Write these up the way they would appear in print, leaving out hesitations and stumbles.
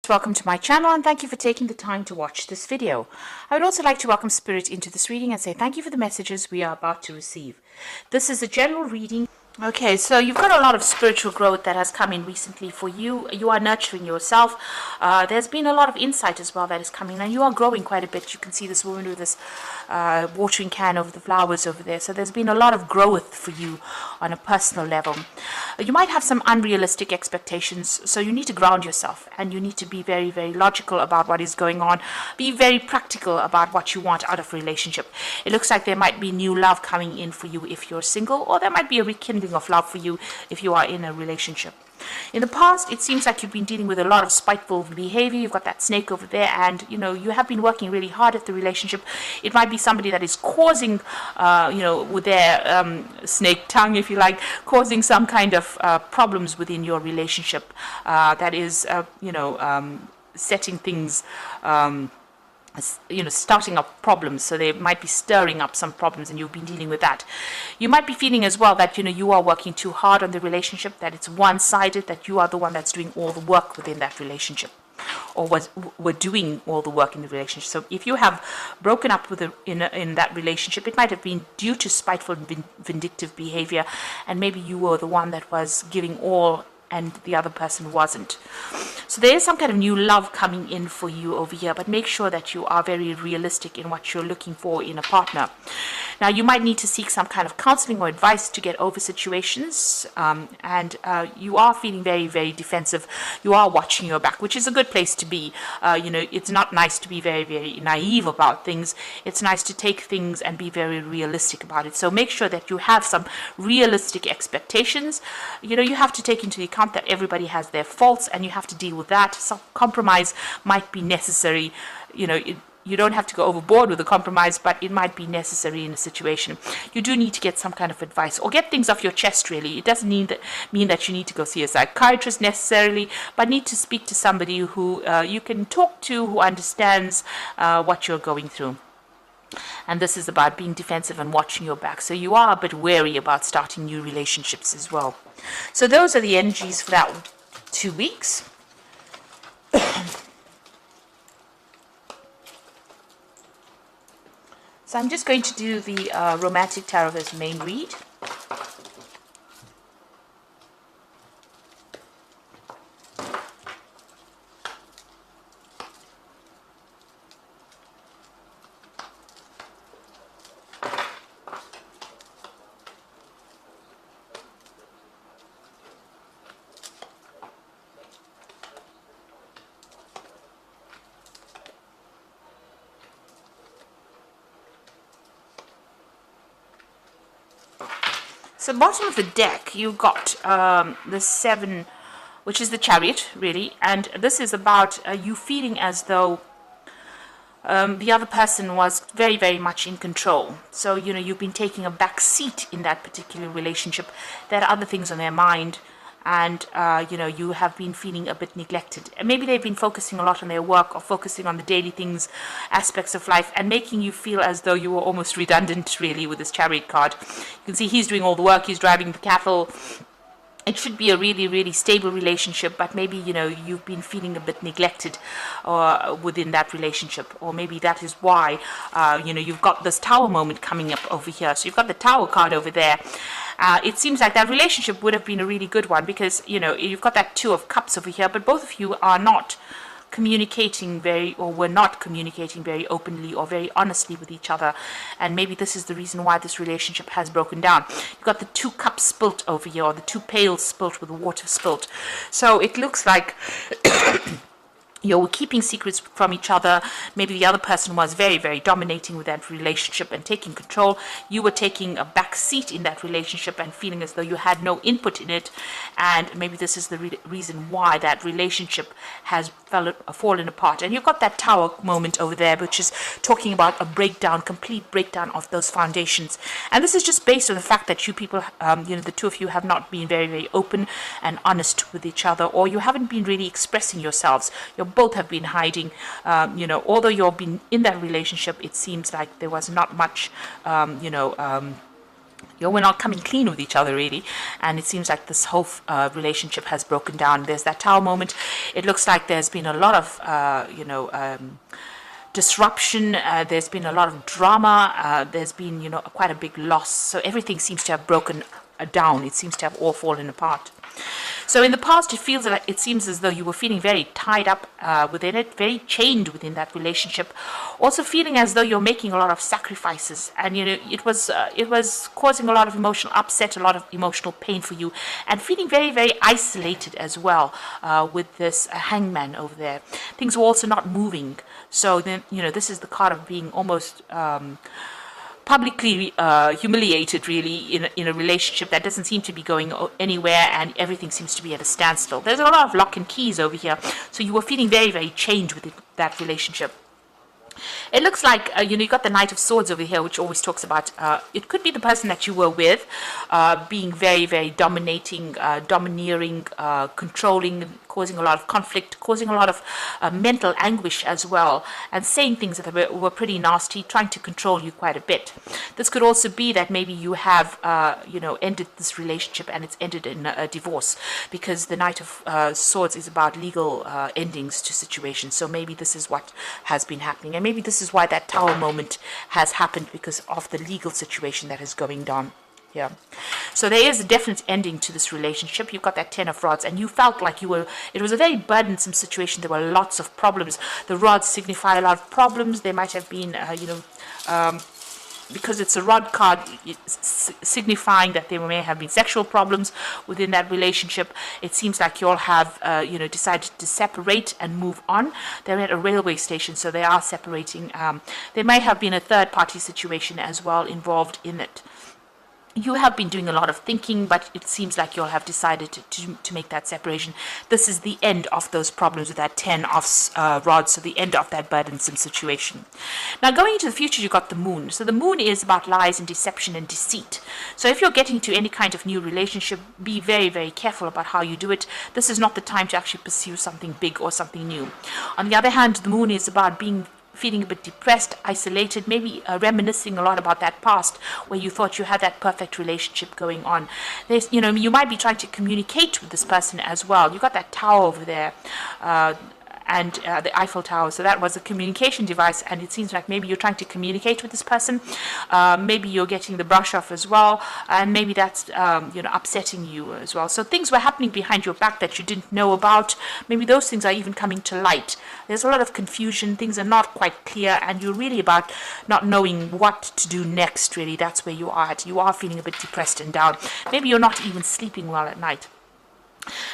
Welcome to my channel and thank you for taking the time to watch this video. I would also like to welcome Spirit into this reading and say thank you for the messages we are about to receive. This is a general reading. Okay, so you've got a lot of spiritual growth that has come in recently for you. You are nurturing yourself. There's been a lot of insight as well that is coming, and you are growing quite a bit. You can see this woman with this watering can over the flowers over there. So there's been a lot of growth for you on a personal level. You might have some unrealistic expectations, so you need to ground yourself and you need to be very, very logical about what is going on. Be very practical about what you want out of a relationship. It looks like there might be new love coming in for you if you're single, or there might be a rekindling of love for you if you are in a relationship. In the past, it seems like you've been dealing with a lot of spiteful behavior. You've got that snake over there, and you have been working really hard at the relationship. It might be somebody that is causing, with their snake tongue, if you like, causing some kind of problems within your relationship. That is, setting things. Starting up problems, so they might be stirring up some problems and you've been dealing with that. You might be feeling as well that you are working too hard on the relationship, that it's one-sided, that you are the one that's doing all the work within that relationship, or were doing all the work in the relationship. So if you have broken up with in that relationship, it might have been due to spiteful and vindictive behavior, and maybe you were the one that was giving all and the other person wasn't. So there is some kind of new love coming in for you over here, but make sure that you are very realistic in what you're looking for in a partner. Now, you might need to seek some kind of counseling or advice to get over situations, and you are feeling very, very defensive. You are watching your back, which is a good place to be. It's not nice to be very, very naive about things. It's nice to take things and be very realistic about it. So make sure that you have some realistic expectations. You have to take into account that everybody has their faults, and you have to deal with that. Some compromise might be necessary. You don't have to go overboard with the compromise, but it might be necessary in a situation. You do need to get some kind of advice or get things off your chest, really. It doesn't mean that you need to go see a psychiatrist necessarily, but need to speak to somebody who you can talk to, who understands what you're going through. And this is about being defensive and watching your back. So you are a bit wary about starting new relationships as well. So those are the energies for that 2 weeks. So I'm just going to do the Romantic Tarot as main read. So bottom of the deck, you've got the 7, which is the Chariot, really. And this is about you feeling as though the other person was very, very much in control. So, you've been taking a back seat in that particular relationship. There are other things on their mind. And, you have been feeling a bit neglected. And maybe they've been focusing a lot on their work or focusing on the daily things, aspects of life, and making you feel as though you were almost redundant, really, with this Chariot card. You can see he's doing all the work, he's driving the cattle. It should be a really, really stable relationship, but maybe, you've been feeling a bit neglected within that relationship. Or maybe that is why, you've got this Tower moment coming up over here. So you've got the Tower card over there. It seems like that relationship would have been a really good one because, you've got that 2 of Cups over here, but both of you are not communicating were not communicating very openly or very honestly with each other, and maybe this is the reason why this relationship has broken down. You've got the 2 cups spilt over here, or the 2 pails spilt with the water spilt. So it looks like you were keeping secrets from each other. Maybe the other person was very, very dominating with that relationship and taking control. You were taking a back seat in that relationship and feeling as though you had no input in it. And maybe this is the reason why that relationship has fallen apart. And you've got that Tower moment over there, which is talking about a breakdown, complete breakdown of those foundations. And this is just based on the fact that you people, the 2 of you have not been very, very open and honest with each other, or you haven't been really expressing yourselves. You're both have been hiding. Although you've been in that relationship, it seems like there was not much, We're not coming clean with each other really, and it seems like this whole relationship has broken down. There's that Tower moment. It looks like there's been a lot of disruption. There's been a lot of drama. There's been quite a big loss. So everything seems to have broken down. It seems to have all fallen apart. So in the past, it seems as though you were feeling very tied up within it, very chained within that relationship. Also feeling as though you're making a lot of sacrifices, and it was causing a lot of emotional upset, a lot of emotional pain for you, and feeling very, very isolated as well with this hangman over there. Things were also not moving. So then this is the card of being almost publicly humiliated really in a relationship that doesn't seem to be going anywhere, and everything seems to be at a standstill. There's a lot of lock and keys over here, so you were feeling very, very chained with that relationship. It looks like, you got the Knight of Swords over here, which always talks about, it could be the person that you were with being very, very dominating, domineering, controlling, causing a lot of conflict, causing a lot of mental anguish as well, and saying things that were pretty nasty, trying to control you quite a bit. This could also be that maybe you have, ended this relationship and it's ended in a divorce, because the Knight of Swords is about legal endings to situations. So maybe this is what has been happening, and maybe this is why that Tower moment has happened, because of the legal situation that is going down. Yeah. So there is a definite ending to this relationship. You've got that Ten of Rods, and you felt like it was a very burdensome situation. There were lots of problems. The rods signify a lot of problems. There might have been, because it's a rod card, signifying that there may have been sexual problems within that relationship. It seems like you all have, decided to separate and move on. They're at a railway station, so they are separating. There may have been a third-party situation as well involved in it. You have been doing a lot of thinking, but it seems like you'll have decided to make that separation. This is the end of those problems with that Ten of Rods, so the end of that burdensome situation. Now, going into the future, you've got the Moon. So the Moon is about lies and deception and deceit. So if you're getting to any kind of new relationship, be very, very careful about how you do it. This is not the time to actually pursue something big or something new. On the other hand, the Moon is about feeling a bit depressed, isolated, maybe reminiscing a lot about that past where you thought you had that perfect relationship going on. There's, you might be trying to communicate with this person as well. You got that tower over there, and the Eiffel Tower. So that was a communication device, and it seems like maybe you're trying to communicate with this person. Maybe you're getting the brush off as well, and maybe that's upsetting you as well. So things were happening behind your back that you didn't know about. Maybe those things are even coming to light. There's a lot of confusion. Things are not quite clear, and you're really about not knowing what to do next. Really, that's where you are at. You are feeling a bit depressed and down. Maybe you're not even sleeping well at night.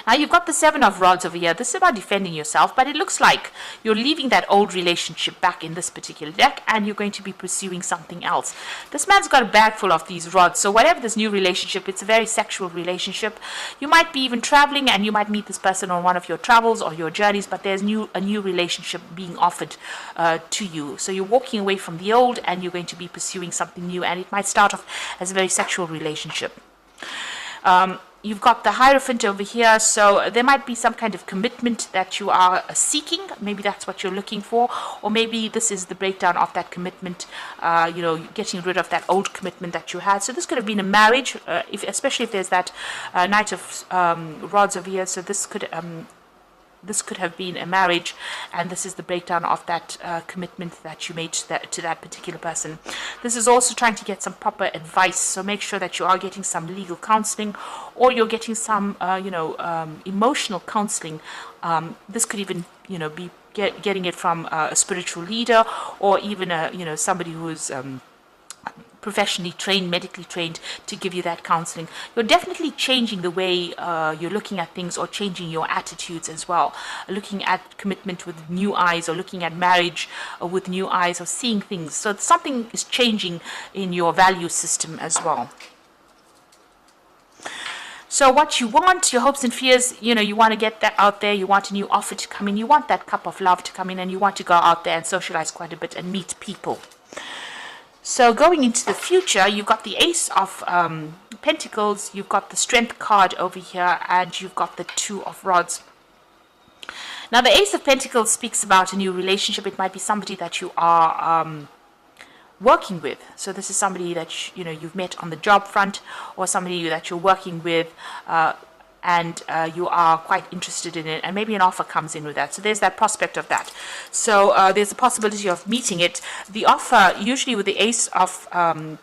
Now you've got the Seven of Rods over here. This is about defending yourself, but it looks like you're leaving that old relationship back in this particular deck, and you're going to be pursuing something else. This man's got a bag full of these rods, so whatever this new relationship, it's a very sexual relationship. You might be even traveling, and you might meet this person on one of your travels or your journeys, but there's a new relationship being offered to you. So you're walking away from the old, and you're going to be pursuing something new, and it might start off as a very sexual relationship. You've got the Hierophant over here, so there might be some kind of commitment that you are seeking. Maybe that's what you're looking for, or maybe this is the breakdown of that commitment, getting rid of that old commitment that you had. So this could have been a marriage, especially if there's that Knight of Rods over here. So this could have been a marriage, and this is the breakdown of that commitment that you made to that particular person. This is also trying to get some proper advice, so make sure that you are getting some legal counseling, or you're getting some emotional counseling. This could even be getting it from a spiritual leader, or even somebody who is professionally trained, medically trained, to give you that counseling. You're definitely changing the way you're looking at things, or changing your attitudes as well. Looking at commitment with new eyes, or looking at marriage with new eyes, or seeing things. So something is changing in your value system as well. So what you want, your hopes and fears, you want to get that out there. You want a new offer to come in. You want that cup of love to come in, and you want to go out there and socialize quite a bit and meet people. So going into the future, you've got the Ace of Pentacles, you've got the Strength card over here, and you've got the Two of Rods. Now the Ace of Pentacles speaks about a new relationship. It might be somebody that you are working with. So this is somebody that you've met on the job front, or somebody that you're working with, and you are quite interested in it, and maybe an offer comes in with that. So there's that prospect of that. So there's a possibility of meeting it. The offer, usually with the Ace of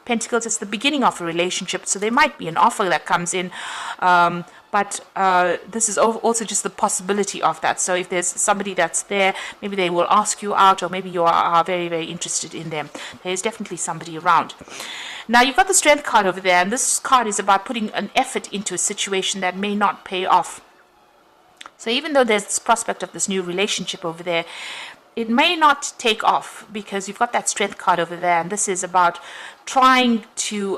Pentacles, it's the beginning of a relationship. So there might be an offer that comes in, but this is also just the possibility of that. So if there's somebody that's there, maybe they will ask you out, or maybe you are very, very interested in them. There's definitely somebody around. Now you've got the Strength card over there, and this card is about putting an effort into a situation that may not pay off. So even though there's this prospect of this new relationship over there, it may not take off, because you've got that Strength card over there, and this is about trying to,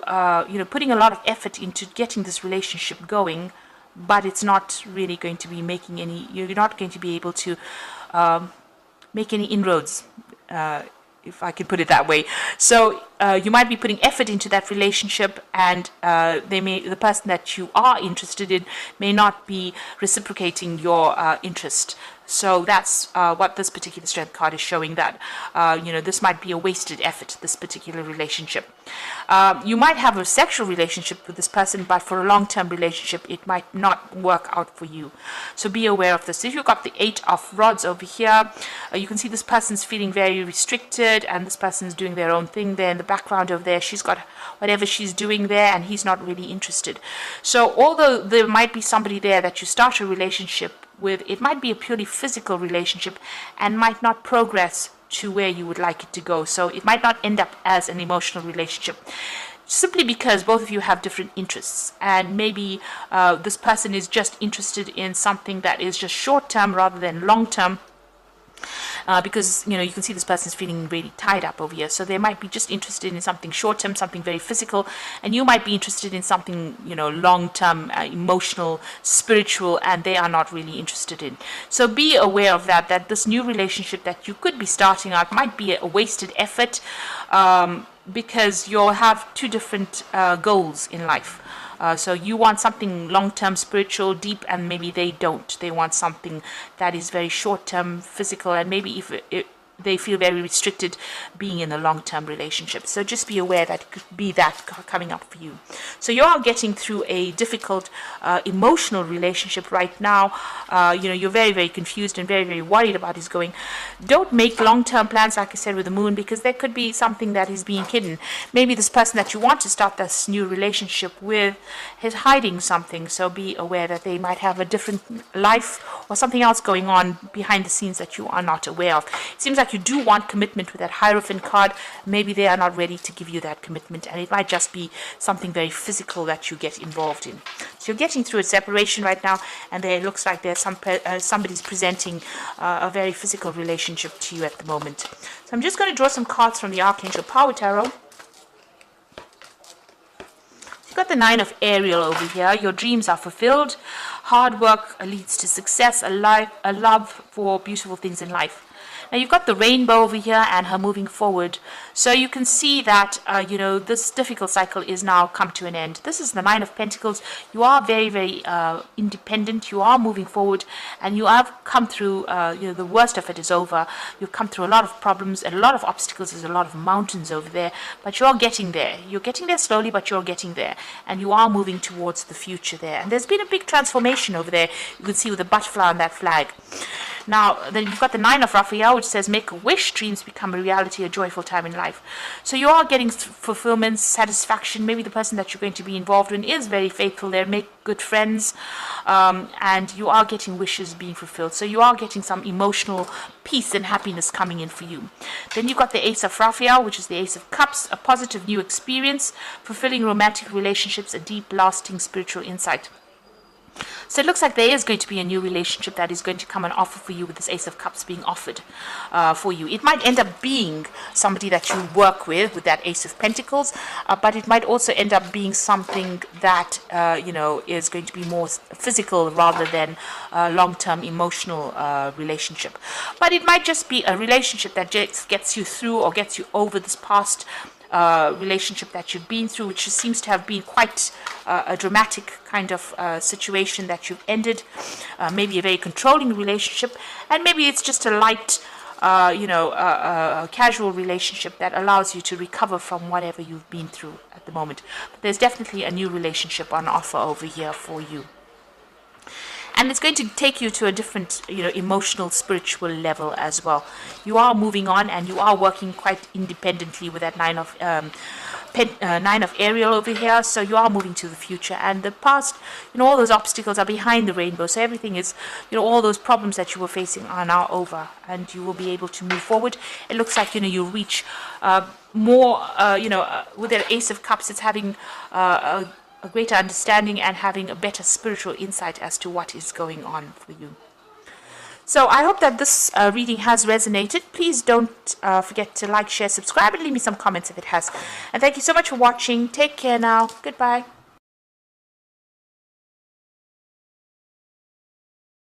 putting a lot of effort into getting this relationship going, but it's not really going to be making any, you're not going to be able to make any inroads, if I can put it that way. So you might be putting effort into that relationship, and the person that you are interested in may not be reciprocating your interest. So that's what this particular Strength card is showing, that this might be a wasted effort, this particular relationship. You might have a sexual relationship with this person, but for a long-term relationship it might not work out for you. So be aware of this. If you've got the 8 of Rods over here, you can see this person's feeling very restricted, and this person's doing their own thing there in the background over there. She's got whatever she's doing there, and he's not really interested. So although there might be somebody there that you start a relationship with, it might be a purely physical relationship and might not progress to where you would like it to go. So it might not end up as an emotional relationship, simply because both of you have different interests, and maybe this person is just interested in something that is just short-term rather than long-term. Because you can see this person's feeling really tied up over here, so they might be just interested in something short-term, something very physical, and you might be interested in something long-term, emotional, spiritual, and they are not really interested in. So be aware of that this new relationship that you could be starting out might be a wasted effort, because you'll have two different goals in life. So you want something long-term, spiritual, deep, and maybe they don't. They want something that is very short-term, physical, and maybe if they feel very restricted being in a long-term relationship. So just be aware that it could be that coming up for you. So you are getting through a difficult emotional relationship right now. You're very, very confused and very, very worried about his going. Don't make long-term plans, like I said, with the moon, because there could be something that is being hidden. Maybe this person that you want to start this new relationship with is hiding something. So be aware that they might have a different life or something else going on behind the scenes that you are not aware of. It seems like you do want commitment with that Hierophant card. Maybe they are not ready to give you that commitment, and it might just be something very physical that you get involved in. So you're getting through a separation right now, and there looks like there's somebody's presenting a very physical relationship to you at the moment. So I'm just going to draw some cards from the Archangel Power Tarot. You've got the 9 of Ariel over here. Your dreams are fulfilled. Hard work leads to success. A love for beautiful things in life. Now you've got the Rainbow over here and her moving forward. So you can see that, this difficult cycle is now come to an end. This is the 9 of Pentacles. You are very, very independent. You are moving forward, and you have come through, the worst of it is over. You've come through a lot of problems, a lot of obstacles. There's a lot of mountains over there, but you're getting there. You're getting there slowly, but you're getting there. And you are moving towards the future there. And there's been a big transformation over there. You can see with the butterfly on that flag. Now, then you've got the 9 of Raphael, which says, make a wish, dreams become a reality, a joyful time in life. So you are getting fulfillment, satisfaction. Maybe the person that you're going to be involved in is very faithful there, make good friends, and you are getting wishes being fulfilled. So you are getting some emotional peace and happiness coming in for you. Then you've got the Ace of Raphael, which is the Ace of Cups, a positive new experience, fulfilling romantic relationships, a deep, lasting spiritual insight. So it looks like there is going to be a new relationship that is going to come and offer for you, with this Ace of Cups being offered for you. It might end up being somebody that you work with that Ace of Pentacles, but it might also end up being something that, is going to be more physical rather than a long-term emotional relationship. But it might just be a relationship that just gets you through or gets you over this past relationship that you've been through, which seems to have been quite a dramatic kind of situation that you've ended. Maybe a very controlling relationship, and maybe it's just a light a casual relationship that allows you to recover from whatever you've been through at the moment. But there's definitely a new relationship on offer over here for you. And it's going to take you to a different, emotional, spiritual level as well. You are moving on, and you are working quite independently with that nine of Ariel over here. So you are moving to the future, and the past, all those obstacles are behind the rainbow. So everything is, all those problems that you were facing are now over, and you will be able to move forward. It looks like, you reach more, with the Ace of Cups, it's having a greater understanding and having a better spiritual insight as to what is going on for you. So I hope that this reading has resonated. Please don't forget to like, share, subscribe, and leave me some comments if it has. And thank you so much for watching. Take care now. Goodbye.